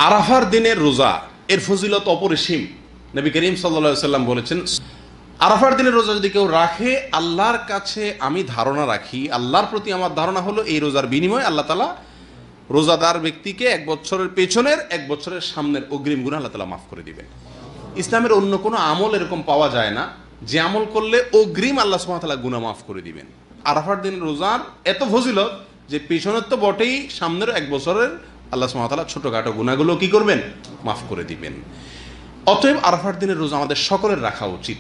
আরাফার দিনের রোজা এর ফজিলত অপরিসীম। নবী করিম সাল্লাল্লাহু আলাইহি সাল্লাম বলেছেন, আরাফার দিনের রোজা যদি কেউ রাখে, আল্লাহর কাছে আমি ধারণা রাখি, আল্লাহর প্রতি আমার ধারণা হলো এই রোজার বিনিময়ে আল্লাহ তাআলা রোজাদার ব্যক্তিকে 1 বছরের পেছনের 1 বছরের সামনের অগ্রিম গুনাহ আল্লাহ তাআলা মাফ করে দিবেন। ইসলামের অন্য কোনো আমল এরকম পাওয়া যায় না যে আমল করলে অগ্রিম আল্লাহ সুবহানাহু ওয়া তাআলা গুনাহ মাফ করে দিবেন। আরাফার দিনের রোজার এত ফজিলত যে পেছনের তো বটেই, সামনের 1 বছরের আল্লাহ সুবহানাহু ওয়া তাআলা ছোটখাটো গুনাহগুলো কি করবেন? মাফ করে দিবেন। অতএব আরাফার দিনের রোজা আমাদের সকলের রাখা উচিত।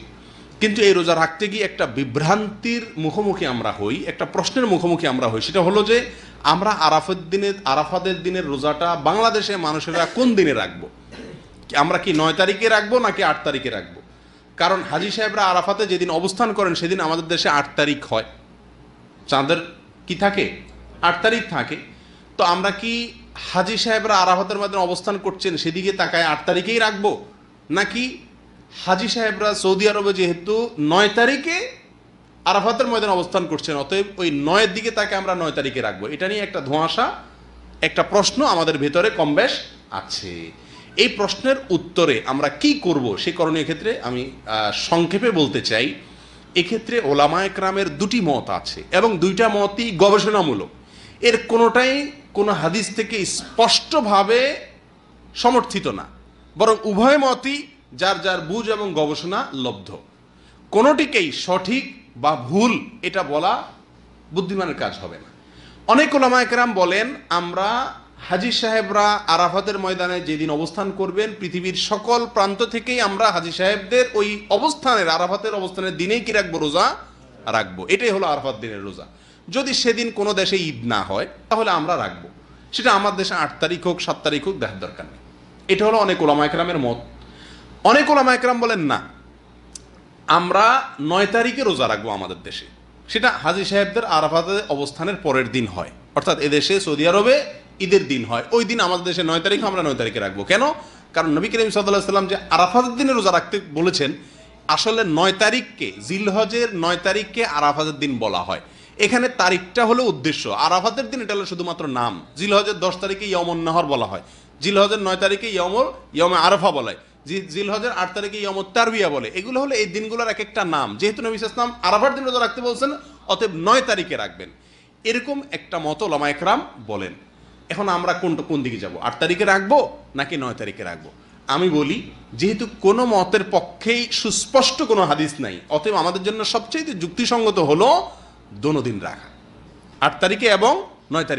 কিন্তু এই রোজা রাখতে গিয়ে একটা বিভ্রান্তির মুখোমুখি আমরা হই, একটা প্রশ্নের মুখোমুখি আমরা হই। সেটা হলো যে আমরা আরাফাতের দিনের রোজাটা বাংলাদেশে মানুষেরা কোন দিনে রাখবো? আমরা কি 9 তারিখে রাখবো নাকি 8 তারিখে রাখবো? কারণ হাজী সাহেবরা আরাফাতে যেদিন অবস্থান করেন সেদিন আমাদের দেশে 8 তারিখ হয়, চাঁদের কি থাকে 8 তারিখ থাকে। তো আমরা কি হাজী সাহেবরা আরাফাতের মধ্যে অবস্থান করছেন সেদিকে তাকায় 8 তারিখেই রাখবো, নাকি হাজী সাহেবরা সৌদি আরবে যেহেতু 9 তারিখে আরাফাতের ময়দানে অবস্থান করছেন, অতএব ওই 9-এর দিকে তাকে আমরা 9 তারিখে রাখবো? এটা নিয়ে একটা ধোঁয়াশা, একটা প্রশ্ন আমাদের ভেতরে কমবেশ আছে। এই প্রশ্নের উত্তরে আমরা কি করব সে করণীয় ক্ষেত্রে আমি সংক্ষেপে বলতে চাই, এক্ষেত্রে ওলামায়ে কেরামের দুটি মত আছে এবং দুইটা মতই গবেষণামূলক। এর কোনোটাই কোনো হাদিস থেকে স্পষ্টভাবে সমর্থিত না, বরং উভয় মতই যার যার বুঝ এবং গবেষণা লব্ধ। কোনোটিকেই সঠিক বা ভুল এটা বলা বুদ্ধিমানের কাজ হবে না। অনেক ওলামায়ে কেরাম বলেন, আমরা হাজী সাহেবরা আরাফাতের ময়দানে যেদিন অবস্থান করবেন, পৃথিবীর সকল প্রান্ত থেকেই আমরা হাজী সাহেবদের ওই অবস্থানের আরাফাতের অবস্থানের দিনেই কি রাখবো? রোজা রাখবো। এটাই হলো আরাফাত দিনের রোজা। যদি সেদিন কোনো দেশে ঈদ না হয় তাহলে আমরা রাখবো, সেটা আমার দেশে 8 তারিখ হোক 7 তারিখ হোক, দেখার দরকার নেই। এটা হলো অনেক ওলামায়ে কেরামের মত। অনেক ওলামায়ে কেরাম বলেন না, আমরা 9 তারিখে রোজা রাখবো আমাদের দেশে, সেটা হাজী সাহেবদের আরাফাতে অবস্থানের পরের দিন হয়, অর্থাৎ এদেশে সৌদি আরবে ঈদের দিন হয়, ওই দিন আমাদের দেশে 9 তারিখ, আমরা 9 তারিখে রাখবো। কেন? কারণ নবী করিম সাল্লাল্লাহু আলাইহি সাল্লাম যে আরাফাতের দিনে রোজা রাখতে বলেছেন, আসলে 9 তারিখকে, জিলহজের 9 তারিখকে আরাফাতের দিন বলা হয়। এখানে তারিখটা হলো উদ্দেশ্য, আরাফাতের দিন এটা হলো শুধুমাত্র নাম। জিলহজের 10 তারিখে ইয়মুন নাহর বলা হয়, জিলহজের 9 তারিখে ইয়মে আরাফা বলে, জিলহজের 8 তারিখে ইয়মুত তারবিয়া বলে। এগুলো হলো এই দিনগুলোর এক একটা নাম। যেহেতু নবী সাল্লাল্লাহু আলাইহি ওয়াসাল্লাম আরাফার দিন রোজা রাখতে বলছেন, অতএব 9 তারিখে রাখবেন, এরকম একটা মত ওলামায়ে কেরাম বলেন। এখন আমরা কোন দিকে যাব? 8 তারিখে রাখবো নাকি 9 তারিখে রাখবো? আমি বলি, যেহেতু কোনো মতের পক্ষেই সুস্পষ্ট কোনো হাদিস নাই, অতএব আমাদের জন্য সবচেয়ে যুক্তিসঙ্গত হলো দোনো দিন রাখা, 8 তারিখে এবং 9 তারিখে।